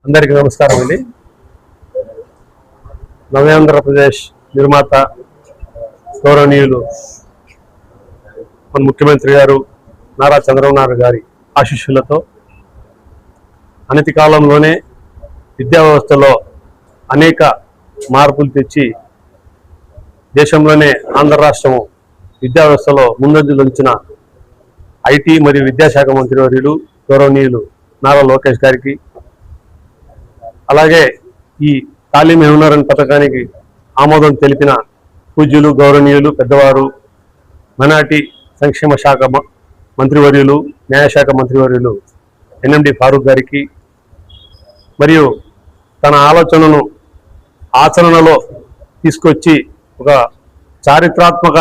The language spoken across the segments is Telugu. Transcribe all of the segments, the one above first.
అందరికీ నమస్కారం అండి. నవ్యాంధ్రప్రదేశ్ నిర్మాత గౌరవనీయులు మన ముఖ్యమంత్రి గారు నారా చంద్రబాబు నాయుడు గారి ఆశీస్సులతో అనతి కాలంలోనే విద్యా వ్యవస్థలో అనేక మార్పులు తెచ్చి దేశంలోనే ఆంధ్ర రాష్ట్రం విద్యా వ్యవస్థలో ముందంజలుంచిన ఐటీ మరియు విద్యాశాఖ మంత్రివర్యులు గౌరవనీయులు నారా లోకేష్ గారికి, అలాగే ఈ తాలీం హునర్ పథకానికి ఆమోదం తెలిపిన పూజ్యులు గౌరవనీయులు పెద్దవారు మైనార్టీ సంక్షేమ శాఖ మంత్రివర్యులు న్యాయశాఖ మంత్రివర్యులు ఎన్ఎండి ఫారూక్ గారికి, మరియు తన ఆలోచనను ఆచరణలో తీసుకొచ్చి ఒక చారిత్రాత్మక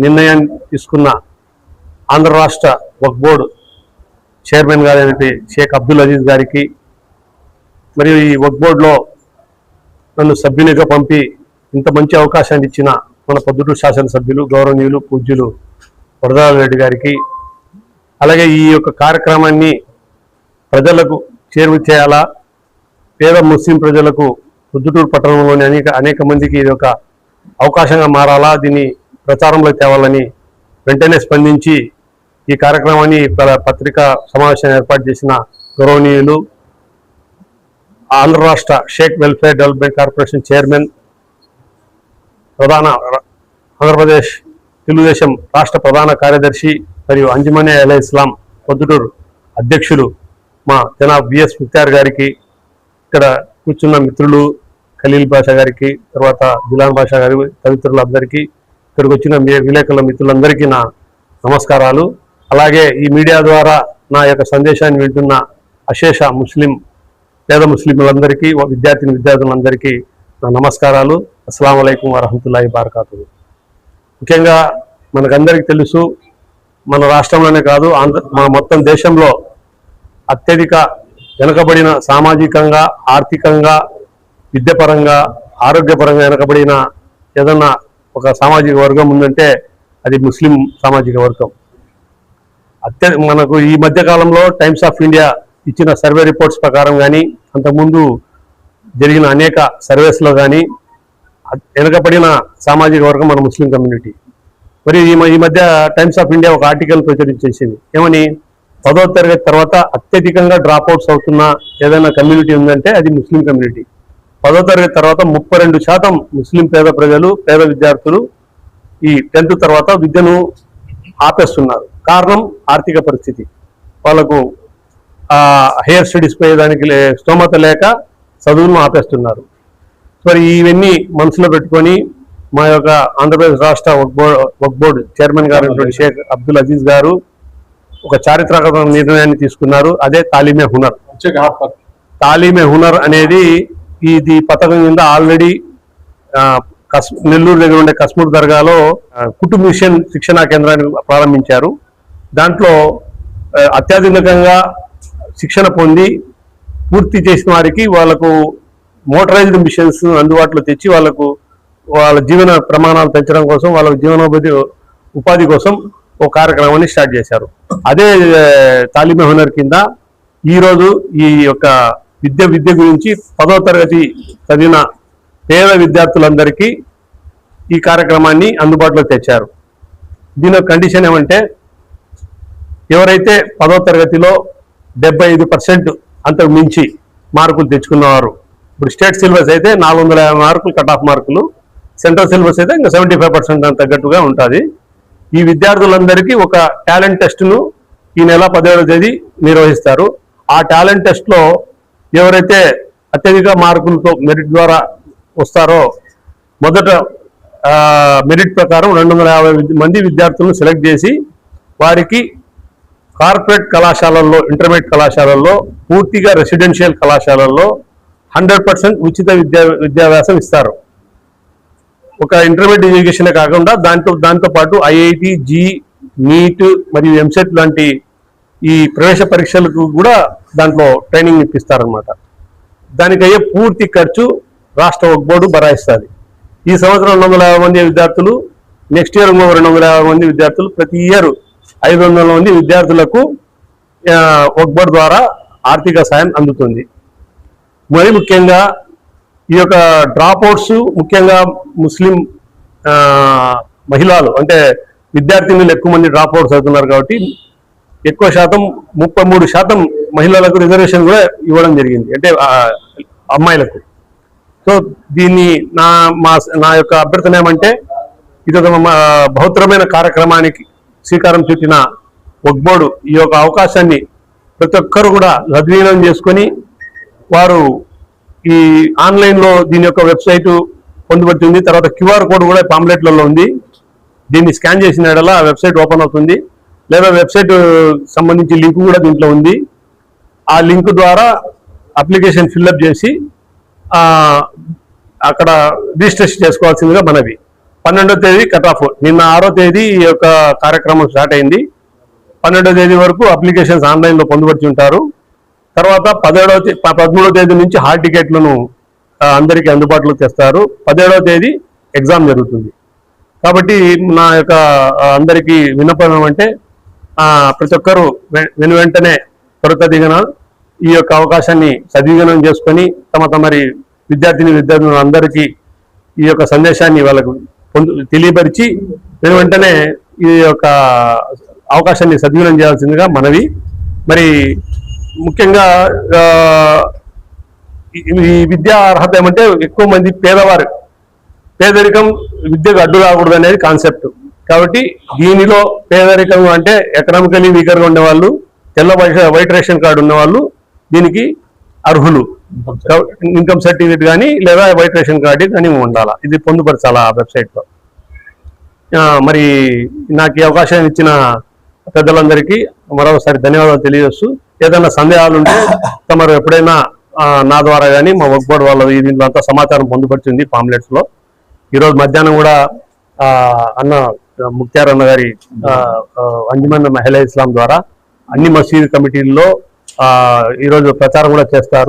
నిర్ణయం తీసుకున్న ఆంధ్ర రాష్ట్ర వక్ఫ్ బోర్డు చైర్మన్ గారైన షేక్ అబ్దుల్ అజీజ్ గారికి, మరియు ఈ వక్ఫ్ బోర్డులో నన్ను సభ్యునిగా పంపి ఇంత మంచి అవకాశాన్ని ఇచ్చిన మన పొద్దుటూరు శాసనసభ్యులు గౌరవనీయులు పూజ్యులు వరదరాజ రెడ్డి గారికి, అలాగే ఈ యొక్క కార్యక్రమాన్ని ప్రజలకు చేరువ చేయాలా, పేద ముస్లిం ప్రజలకు పొద్దుటూరు పట్టణంలోని అనేక మందికి ఇది ఒక అవకాశంగా మారాలా, దీన్ని ప్రచారంలో తేవాలని వెంటనే స్పందించి ఈ కార్యక్రమాన్ని పత్రికా సమావేశాన్ని ఏర్పాటు చేసిన గౌరవనీయులు ఆంధ్ర రాష్ట్ర Shaik welfare development corporation chairman, Andhra Pradesh Telugu Desam రాష్ట్ర ప్రధాన కార్యదర్శి మరియు అంజుమనే అల్ ఇస్లాం పొద్దుటూరు అధ్యక్షులు మా జనాబ్ బిఎస్ ముఖ్తార్ గారికి, ఇక్కడ కూర్చున్న మిత్రులు ఖలీల్ బాషా గారికి, తర్వాత జిలాన్ బాషా గారి తదితరులందరికీ, ఇక్కడికి వచ్చిన విలేకరుల మిత్రులందరికీ నా నమస్కారాలు. అలాగే ఈ మీడియా ద్వారా నా యొక్క సందేశాన్ని వింటున్న అశేష పేద ముస్లింలందరికీ విద్యార్థులందరికీ నా నమస్కారాలు. అస్సలాము అలైకుం వరహమతుల్లాహి వబరకాతుహు. ముఖ్యంగా మనకందరికీ తెలుసు, మన రాష్ట్రంలోనే కాదు మన మొత్తం దేశంలో అత్యధిక వెనుకబడిన సామాజికంగా, ఆర్థికంగా, విద్యాపరంగా, ఆరోగ్యపరంగా వెనుకబడిన ఏదన్నా ఒక సామాజిక వర్గం ఉందంటే అది ముస్లిం సామాజిక వర్గం. మనకు ఈ మధ్యకాలంలో టైమ్స్ ఆఫ్ ఇండియా ఇచ్చిన సర్వే రిపోర్ట్స్ ప్రకారం కానీ, అంతకుముందు జరిగిన అనేక సర్వేస్లో కానీ వెనుకబడిన సామాజిక వర్గం మన ముస్లిం కమ్యూనిటీ. మరి ఈ మధ్య టైమ్స్ ఆఫ్ ఇండియా ఒక ఆర్టికల్ ప్రచురించేసింది. ఏమని, 10వ తరగతి తర్వాత అత్యధికంగా డ్రాప్అవుట్స్ అవుతున్న ఏదైనా కమ్యూనిటీ ఉందంటే అది ముస్లిం కమ్యూనిటీ. 10వ తరగతి తర్వాత 32% ముస్లిం పేద విద్యార్థులు ఈ 10th తర్వాత విద్యను ఆపేస్తున్నారు. కారణం ఆర్థిక పరిస్థితి. వాళ్ళకు హైయర్ స్టడీస్ పోయేదానికి స్తోమత లేక చదువులను ఆపేస్తున్నారు. మరి ఇవన్నీ మనసులో పెట్టుకొని మా యొక్క ఆంధ్రప్రదేశ్ రాష్ట్ర వక్ఫ్ బోర్డు చైర్మన్ గారు షేక్ అబ్దుల్ అజీజ్ గారు ఒక చారిత్రక నిర్ణయాన్ని తీసుకున్నారు. అదే తాలీమే హునర్. తాలీమే హునర్ అనేది ఇది పథకం కింద ఆల్రెడీ నెల్లూరు దగ్గర ఉండే కస్మూర్ దర్గాలో కుటుంబ మిషన్ శిక్షణా కేంద్రాన్ని ప్రారంభించారు. దాంట్లో అత్యాధునికంగా శిక్షణ పొంది పూర్తి చేసిన వారికి వాళ్లకు మోటరైజ్డ్ మిషన్స్ అందుబాటులో తెచ్చి వాళ్ళ జీవన ప్రమాణాలు పెంచడం కోసం, వాళ్ళ ఉపాధి కోసం ఒక కార్యక్రమాన్ని స్టార్ట్ చేశారు. అదే తాలీమే హునర్ కింద ఈరోజు ఈ యొక్క విద్య గురించి 10వ తరగతి చదివిన పేద విద్యార్థులందరికీ ఈ కార్యక్రమాన్ని అందుబాటులో తెచ్చారు. దీని కండిషన్ ఏమంటే, ఎవరైతే 10వ తరగతిలో 75% అంతకు మించి మార్కులు తెచ్చుకున్నవారు, ఇప్పుడు స్టేట్ సిలబస్ అయితే 450 మార్కులు కట్ ఆఫ్ మార్కులు, సెంట్రల్ సిలబస్ అయితే ఇంకా 75% అంత తగ్గట్టుగా ఉంటుంది. ఈ విద్యార్థులందరికీ ఒక టాలెంట్ టెస్ట్ను ఈ నెల 17వ తేదీ నిర్వహిస్తారు. ఆ టాలెంట్ టెస్ట్లో ఎవరైతే అత్యధిక మార్కులతో మెరిట్ ద్వారా వస్తారో, మొదట మెరిట్ ప్రకారం 250 మంది విద్యార్థులను సెలెక్ట్ చేసి వారికి కార్పొరేట్ కళాశాలల్లో, ఇంటర్మీడియట్ కళాశాలల్లో, పూర్తిగా రెసిడెన్షియల్ కళాశాలల్లో 100% ఉచిత విద్యాభ్యాసం ఇస్తారు. ఒక ఇంటర్మీడియట్ ఎడ్యుకేషనే కాకుండా దాంతోపాటు ఐఐటి, నీట్ మరియు ఎంసెట్ లాంటి ఈ ప్రవేశ పరీక్షలకు కూడా దాంట్లో ట్రైనింగ్ ఇప్పిస్తారనమాట. దానికి అయ్యే పూర్తి ఖర్చు రాష్ట్ర వక్ఫ్ బోర్డు భరాయిస్తుంది. ఈ సంవత్సరం 250 మంది విద్యార్థులు, నెక్స్ట్ ఇయర్ 250 మంది విద్యార్థులు, ప్రతి ఇయర్ 500 మంది విద్యార్థులకు వక్ఫ్ బోర్డు ద్వారా ఆర్థిక సాయం అందుతుంది. మరి ముఖ్యంగా ఈ యొక్క డ్రాప్ అవుట్స్ ముఖ్యంగా ముస్లిం మహిళలు అంటే విద్యార్థినులు ఎక్కువ మంది డ్రాప్ అవుట్స్ అవుతున్నారు కాబట్టి ఎక్కువ శాతం 33% మహిళలకు రిజర్వేషన్ కూడా ఇవ్వడం జరిగింది, అంటే అమ్మాయిలకు. సో దీన్ని నా యొక్క అభ్యర్థన ఏమంటే ఇది ఒక బహుత్తరమైన కార్యక్రమానికి శ్రీకారం చుట్టిన వక్ఫ్ బోర్డు ఈ యొక్క అవకాశాన్ని ప్రతి ఒక్కరు కూడా సద్వినియోగం చేసుకొని వారు ఈ ఆన్లైన్లో దీని యొక్క వెబ్సైటు పొందుపడుతుంది. తర్వాత క్యూఆర్ కోడ్ కూడా పాంప్లెట్లలో ఉంది. దీన్ని స్కాన్ చేసిన యెడల ఆ వెబ్సైట్ ఓపెన్ అవుతుంది, లేదా వెబ్సైట్ సంబంధించి లింక్ కూడా దీంట్లో ఉంది. ఆ లింక్ ద్వారా అప్లికేషన్ ఫిల్అప్ చేసి అక్కడ రిజిస్ట్రేషన్ చేసుకోవాల్సిందిగా మనవి. 12వ తేదీ కట్ ఆఫ్. నిన్న 6వ తేదీ ఈ యొక్క కార్యక్రమం స్టార్ట్ అయింది. 12వ తేదీ వరకు అప్లికేషన్స్ ఆన్లైన్లో పొందుపరిచి ఉంటారు. తర్వాత 13వ తేదీ నుంచి హాల్ టికెట్లను అందరికీ అందుబాటులోకి తెస్తారు. 17వ తేదీ ఎగ్జామ్ జరుగుతుంది. కాబట్టి నా యొక్క అందరికీ విన్నపం ఏమంటే ప్రతి ఒక్కరూ వెంటనే త్వరితగతిన ఈ యొక్క అవకాశాన్ని సద్వినియోగం చేసుకొని తమరి విద్యార్థులు అందరికీ ఈ యొక్క సందేశాన్ని వాళ్ళకు తెలియపరిచి వెంటనే ఈ యొక్క అవకాశాన్ని సద్వినియోగం చేయాల్సిందిగా మనవి. మరి ముఖ్యంగా ఈ విద్యా అర్హత ఏమంటే ఎక్కువ మంది పేదరికం విద్యకు అడ్డు రాకూడదు అనేది కాన్సెప్ట్. కాబట్టి దీనిలో పేదరికం అంటే ఎకనామికలీ వీకర్గా ఉండేవాళ్ళు, తెల్ల వైట్ రేషన్ కార్డు ఉన్నవాళ్ళు దీనికి అర్హులు. ఇన్కమ్ సర్టిఫికేట్ కానీ లేదా వైట్ రేషన్ కార్డు కానీ ఉండాలా, ఇది పొందుపరచాలా ఆ వెబ్సైట్లో. మరి నాకు ఈ అవకాశం ఇచ్చిన పెద్దలందరికీ మరొకసారి ధన్యవాదాలు తెలియజేస్తూ, ఏదైనా సందేహాలు ఉంటే తమరు ఎప్పుడైనా నా ద్వారా కానీ మా వక్ఫ్ బోర్డు వాళ్ళ దీంట్లో అంతా సమాచారం పొందుపరిచింది పాంప్లెట్స్లో. ఈరోజు మధ్యాహ్నం కూడా అన్న ముక్తార్ అన్న గారి అంజుమన్ మహిళా ఇస్లాం ద్వారా అన్ని మసీదు కమిటీల్లో ఈరోజు ప్రచారం కూడా చేస్తారు.